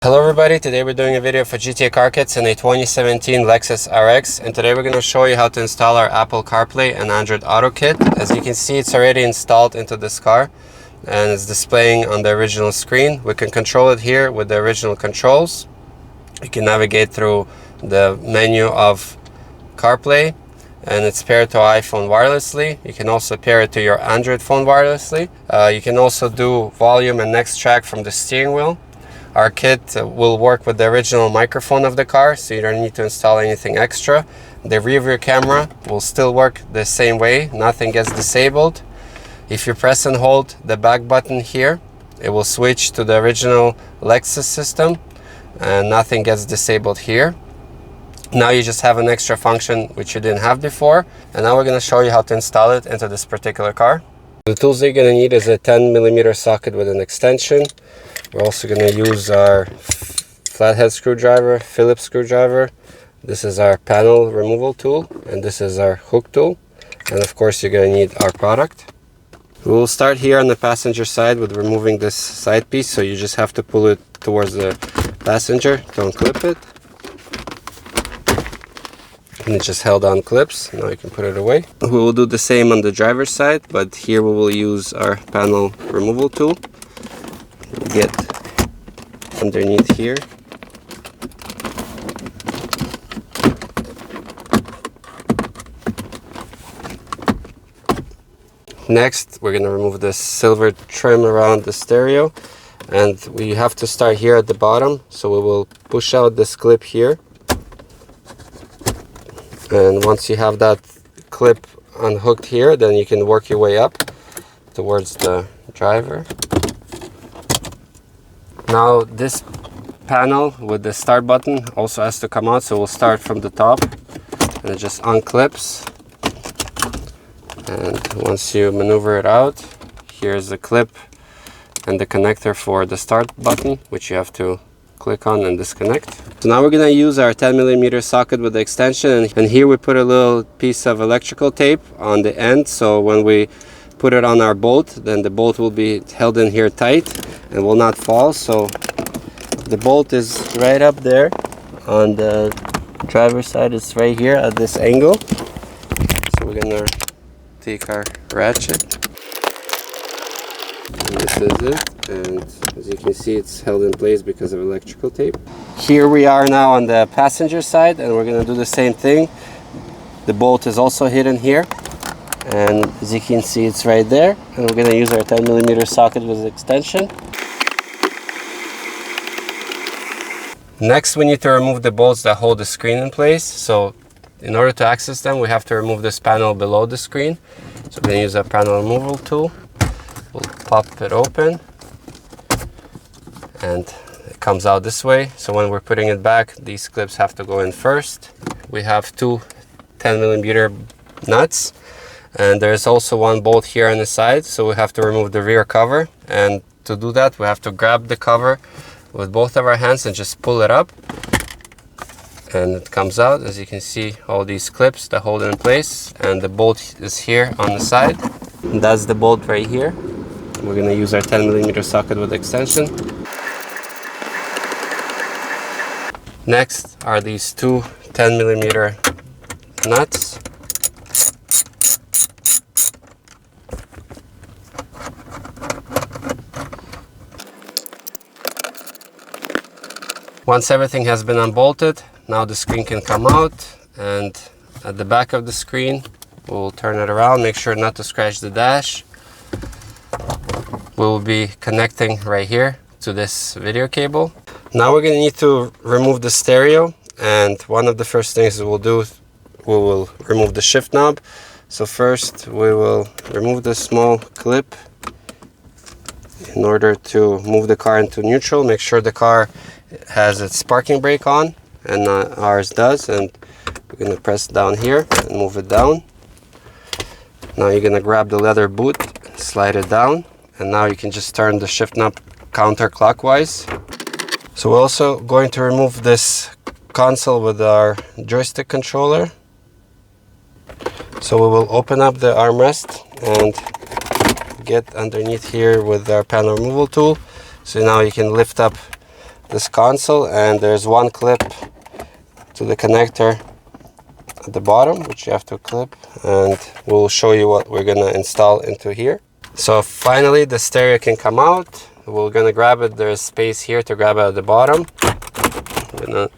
Hello everybody, today we're doing a video for GTA Car Kits in a 2017 Lexus RX, and today we're going to show you how to install our Apple CarPlay and Android Auto kit. As you can see, it's already installed into this car and it's displaying on the original screen. We can control it here with the original controls. You can navigate through the menu of CarPlay, and it's paired to iPhone wirelessly. You can also pair it to your Android phone wirelessly. You can also do volume and next track from the steering wheel. Our kit will work with the original microphone of the car, so you don't need to install anything extra. The rear view camera will still work the same way, nothing gets disabled. If you press and hold the back button here, it will switch to the original Lexus system and nothing gets disabled here. Now you just have an extra function which you didn't have before, and now we're going to show you how to install it into this particular car. The tools that you're going to need is a 10mm socket with an extension. We're also going to use our flathead screwdriver, Phillips screwdriver. This is our panel removal tool, and this is our hook tool. And of course you're going to need our product. We will start here on the passenger side with removing this side piece, so you just have to pull it towards the passenger to unclip it. And it just held on clips. Now you can put it away. We will do the same on the driver's side, but here we will use our panel removal tool. Get underneath here. Next, we're going to remove this silver trim around the stereo, and we have to start here at the bottom, so we will push out this clip here, and once you have that clip unhooked here, then you can work your way up towards the driver. Now this panel with the start button also has to come out, so we'll start from the top, and it just unclips. And once you maneuver it out, here's the clip and the connector for the start button, which you have to click on and disconnect. So now we're going to use our 10mm socket with the extension, and here we put a little piece of electrical tape on the end, so when we put it on our bolt, then the bolt will be held in here tight and will not fall. So the bolt is right up there on the driver's side. It's right here at this angle. So we're gonna take our ratchet, and this is it, and as you can see, it's held in place because of electrical tape. Here we are now on the passenger side, and we're gonna do the same thing. The bolt is also hidden here, and as you can see, it's right there, and we're going to use our 10mm socket with the extension. Next, we need to remove the bolts that hold the screen in place. So in order to access them, we have to remove this panel below the screen. So we're going to use our panel removal tool. We'll pop it open, and it comes out this way. So when we're putting it back, these clips have to go in first. We have two 10mm nuts, and there's also one bolt here on the side, so we have to remove the rear cover. And to do that, we have to grab the cover with both of our hands and just pull it up, and it comes out. As you can see, all these clips that hold it in place, and the bolt is here on the side, and that's the bolt right here. We're going to use our 10mm socket with extension. Next are these two 10mm nuts. Once everything has been unbolted, now the screen can come out, and at the back of the screen, we'll turn it around, make sure not to scratch the dash. We'll be connecting right here to this video cable. Now we're going to need to remove the stereo, and one of the first things we'll do, we will remove the shift knob. So first we will remove the small clip in order to move the car into neutral. Make sure the car has its parking brake on, and ours does, and we're going to press down here and move it down. Now you're going to grab the leather boot, slide it down, and now you can just turn the shift knob counterclockwise. So we're also going to remove this console with our joystick controller. So we will open up the armrest and get underneath here with our panel removal tool. So now you can lift up this console, and there's one clip to the connector at the bottom, which you have to clip, and we'll show you what we're gonna install into here. So finally the stereo can come out. We're gonna grab it. There's space here to grab it at the bottom. I'm gonna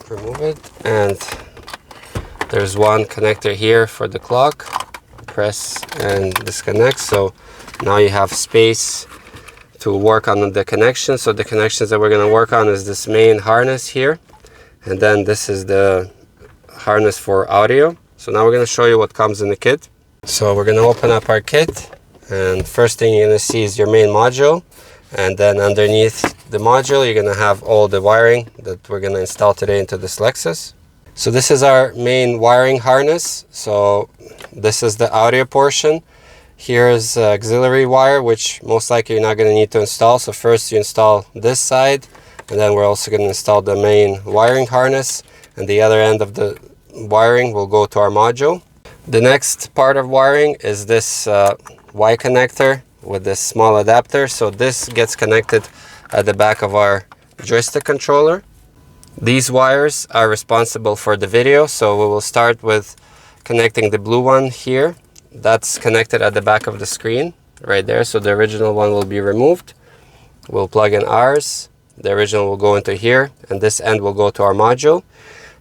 remove it, and there's one connector here for the clock. Press and disconnect, so now you have space to work on the connection. So the connections that we're going to work on is this main harness here, and then this is the harness for audio. So now we're going to show you what comes in the kit. So we're going to open up our kit, and first thing you're going to see is your main module, and then underneath the module you're going to have all the wiring that we're going to install today into this Lexus. So this is our main wiring harness. So this is the audio portion. Here's auxiliary wire, which most likely you're not going to need to install. So first you install this side, and then we're also going to install the main wiring harness, and the other end of the wiring will go to our module. The next part of wiring is this Y connector with this small adapter. So this gets connected at the back of our joystick controller. These wires are responsible for the video, so we will start with connecting the blue one here. That's connected at the back of the screen right there, so the original one will be removed. We'll plug in ours. The original will go into here, and this end will go to our module.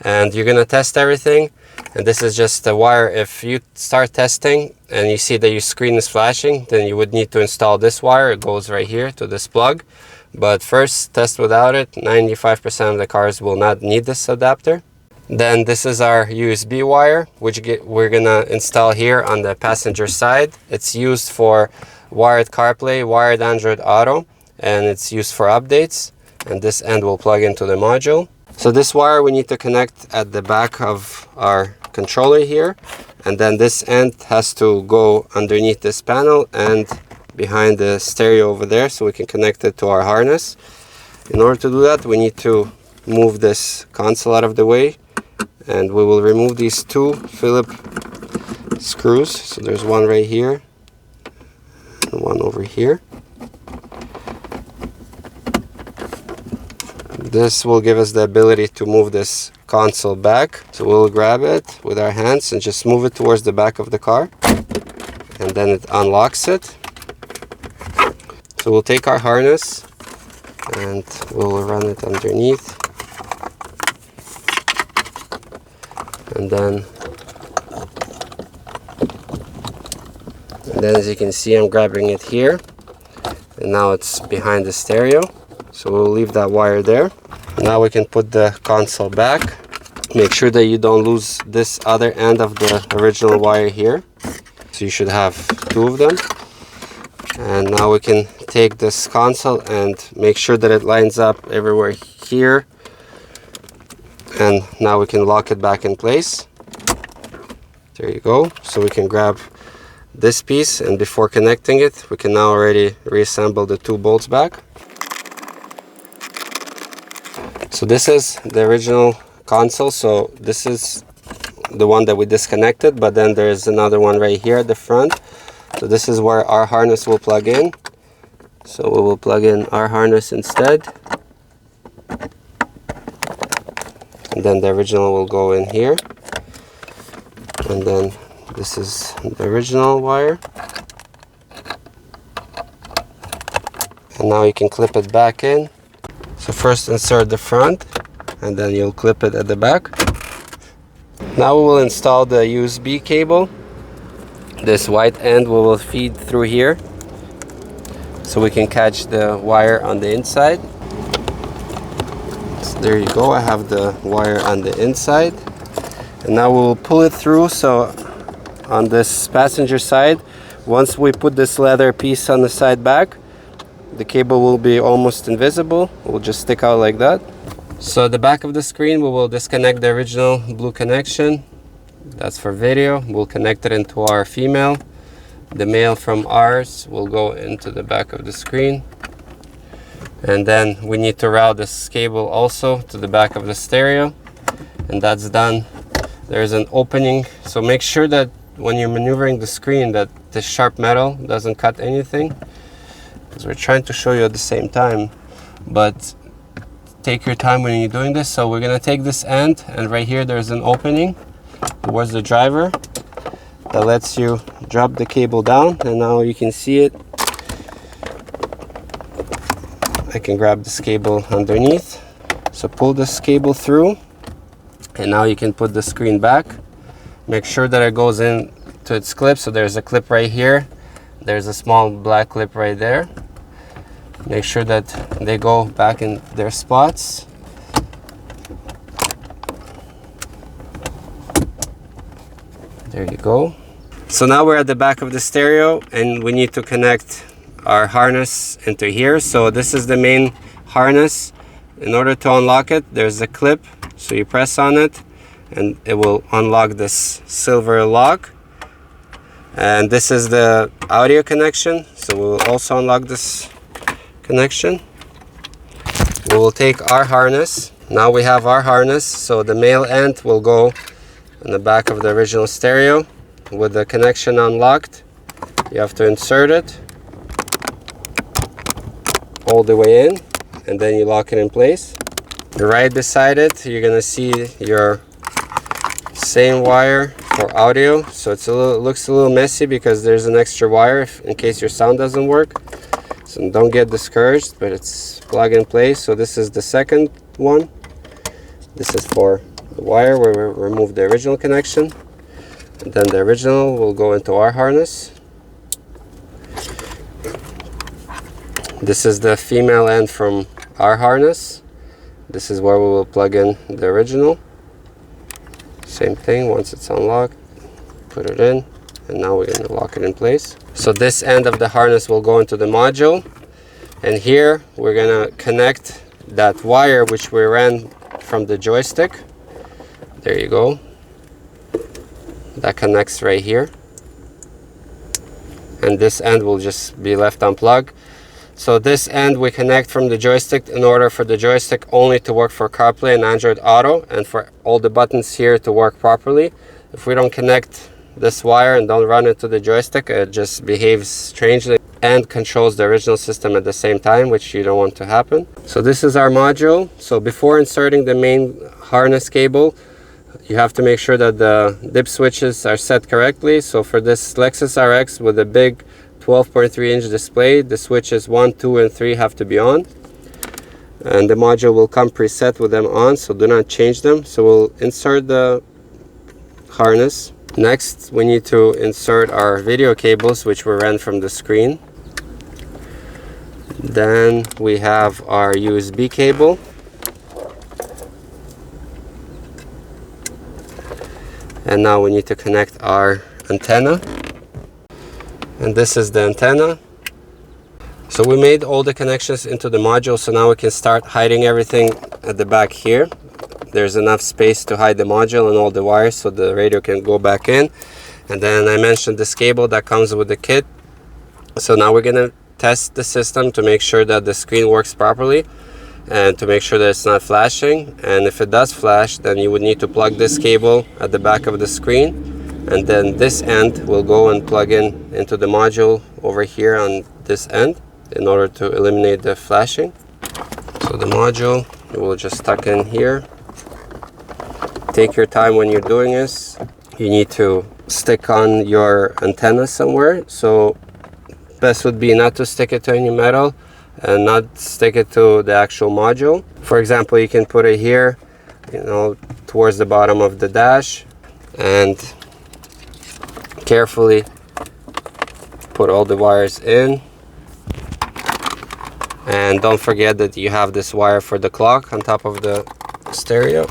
And you're going to test everything, and this is just the wire. If you start testing and you see that your screen is flashing, then you would need to install this wire. It goes right here to this plug. But first, test without it. 95% of the cars will not need this adapter. Then this is our USB wire, which we're gonna install here on the passenger side. It's used for wired CarPlay, wired AndroidAuto, and it's used for updates. And this end will plug into the module. So this wire we need to connect at the back of our controller here, and then this end has to go underneath this panel and behind the stereo over there, so we can connect it to our harness. In order to do that, we need to move this console out of the way, and we will remove these two Phillips screws. So there's one right here and one over here. This will give us the ability to move this console back. So we'll grab it with our hands and just move it towards the back of the car, and then it unlocks it. So we'll take our harness and we'll run it underneath, and then as you can see, I'm grabbing it here, and now it's behind the stereo. So we'll leave that wire there. Now we can put the console back. Make sure that you don't lose this other end of the original wire here. So you should have two of them. And now we can take this console and make sure that it lines up everywhere here. And now we can lock it back in place. There you go. So we can grab this piece, and before connecting it, we can now already reassemble the two bolts back. So this is the original console. So this is the one that we disconnected, but then there's another one right here at the front. So this is where our harness will plug in. So we will plug in our harness instead. And then the original will go in here. And then this is the original wire. And now you can clip it back in. So first insert the front, and then you'll clip it at the back. Now we will install the USB cable. This white end we will feed through here, so we can catch the wire on the inside. So there you go, I have the wire on the inside. And now we will pull it through. So on this passenger side, once we put this leather piece on the side back, the cable will be almost invisible. It will just stick out like that. So the back of the screen, we will disconnect the original blue connection. That's for video. We'll connect it into our female. The male from ours will go into the back of the screen. And then we need to route this cable also to the back of the stereo. And that's done. There's an opening, so make sure that when you're maneuvering the screen that the sharp metal doesn't cut anything. because we're trying to show you at the same time, but take your time when you're doing this. So we're gonna take this end, and right here there's an opening towards the driver that lets you drop the cable down, and now you can see it. I can grab this cable underneath. So pull this cable through, and now you can put the screen back. Make sure that it goes in to its clip. So there's a clip right here. There's a small black clip right there. Make sure that they go back in their spots. There you go. So now we're at the back of the stereo, and we need to connect our harness into here. So this is the main harness. In order to unlock it, there's a clip, so you press on it and it will unlock this silver lock. And this is the audio connection, so we'll also unlock this connection. We will take our harness. Now we have our harness, so the male end will go in the back of the original stereo. With the connection unlocked, you have to insert it all the way in, and then you lock it in place. Right beside it, you're gonna see your same wire for audio. So it looks a little messy because there's an extra wire in case your sound doesn't work. So don't get discouraged, but it's plug and play. So this is the second one. This is for the wire where we remove the original connection, and then the original will go into our harness. This is the female end from our harness. This is where we will plug in the original. Same thing, once it's unlocked, put it in, and now we're going to lock it in place. So this end of the harness will go into the module, and here we're going to connect that wire which we ran from the joystick. There you go. That connects right here, and this end will just be left unplugged. So this end we connect from the joystick in order for the joystick only to work for CarPlay and Android Auto, and for all the buttons here to work properly. If we don't connect this wire and don't run it to the joystick, it just behaves strangely and controls the original system at the same time, which you don't want to happen. So this is our module. So before inserting the main harness cable, you have to make sure that the dip switches are set correctly. So for this Lexus RX with a big 12.3-inch display, the switches 1, 2, and 3 have to be on, and the module will come preset with them on, so do not change them. So we'll insert the harness. Next, we need to insert our video cables, which we ran from the screen. Then we have our USB cable. And now we need to connect our antenna. And this is the antenna. So we made all the connections into the module, so now we can start hiding everything at the back here. There's enough space to hide the module and all the wires so the radio can go back in. And then I mentioned this cable that comes with the kit. So now we're gonna test the system to make sure that the screen works properly and to make sure that it's not flashing. And if it does flash, then you would need to plug this cable at the back of the screen, and then this end will go and plug in into the module over here on this end in order to eliminate the flashing. So the module you will just tuck in here. Take your time when you're doing this. You need to stick on your antenna somewhere. So best would be not to stick it to any metal and not stick it to the actual module. For example, you can put it here, towards the bottom of the dash, and carefully put all the wires in. And don't forget that you have this wire for the clock on top of the stereo.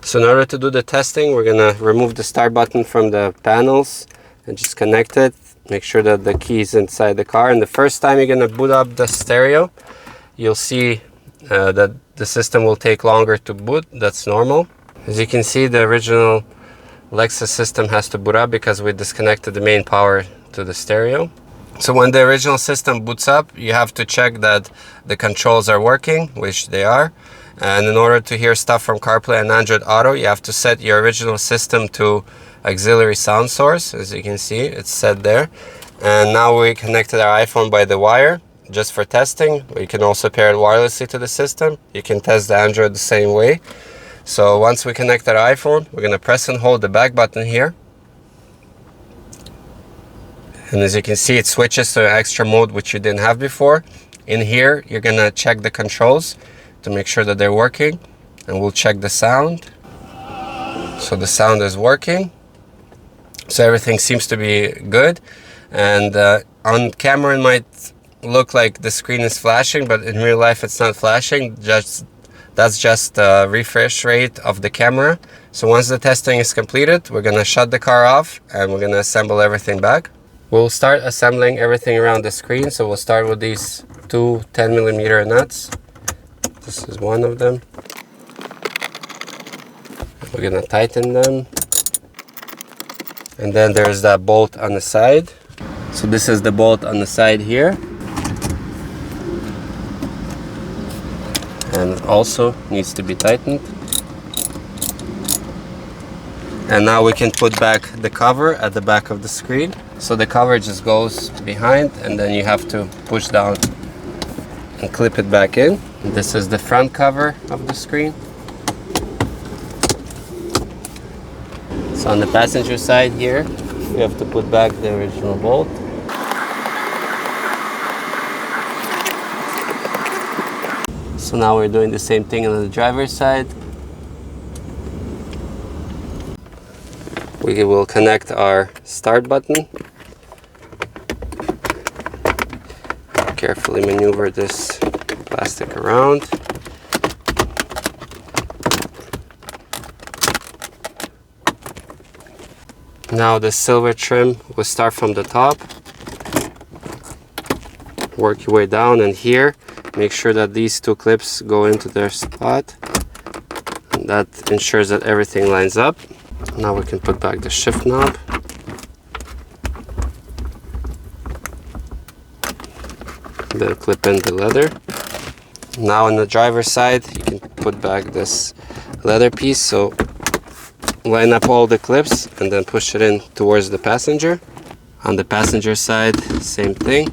So in order to do the testing, we're gonna remove the start button from the panels and just connect it. Make sure that the key is inside the car. And the first time you're gonna boot up the stereo, you'll see that the system will take longer to boot. That's normal. As you can see, the original Lexus system has to boot up because we disconnected the main power to the stereo. So when the original system boots up, you have to check that the controls are working, which they are. And in order to hear stuff from CarPlay and Android Auto, you have to set your original system to auxiliary sound source. As you can see, it's set there. And now we connected our iPhone by the wire just for testing. We can also pair it wirelessly to the system. You can test the Android the same way. So once we connect our iPhone, we're going to press and hold the back button here. And as you can see, it switches to an extra mode, which you didn't have before. In here, you're going to check the controls to make sure that they're working. And we'll check the sound. So the sound is working. So everything seems to be good. And on camera, it might look like the screen is flashing, but in real life, it's not flashing. That's just the refresh rate of the camera. So once the testing is completed, we're going to shut the car off and we're going to assemble everything back. We'll start assembling everything around the screen. So we'll start with these two 10mm nuts. This is one of them. We're going to tighten them. And then there's that bolt on the side. So this is the bolt on the side here. And it also needs to be tightened. And now we can put back the cover at the back of the screen. So the cover just goes behind and then you have to push down and clip it back in. And this is the front cover of the screen. So on the passenger side here, we have to put back the original bolt. So now we're doing the same thing on the driver's side. We will connect our start button. Carefully maneuver this plastic around. Now the silver trim, we'll start from the top. Work your way down, and here make sure that these two clips go into their spot. And that ensures that everything lines up. Now we can put back the shift knob. Then clip in the leather. Now on the driver's side, you can put back this leather piece. So line up all the clips and then push it in towards the passenger. On the passenger side, same thing.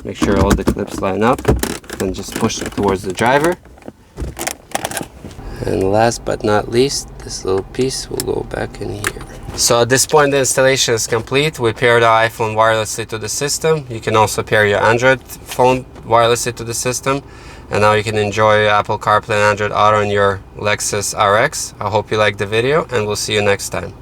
Make sure all the clips line up. Then just push it towards the driver. And last but not least, this little piece will go back in here. So at this point, the installation is complete. We paired our iPhone wirelessly to the system. You can also pair your Android phone wirelessly to the system. And now you can enjoy Apple CarPlay and Android Auto in your Lexus RX. I hope you liked the video, and we'll see you next time.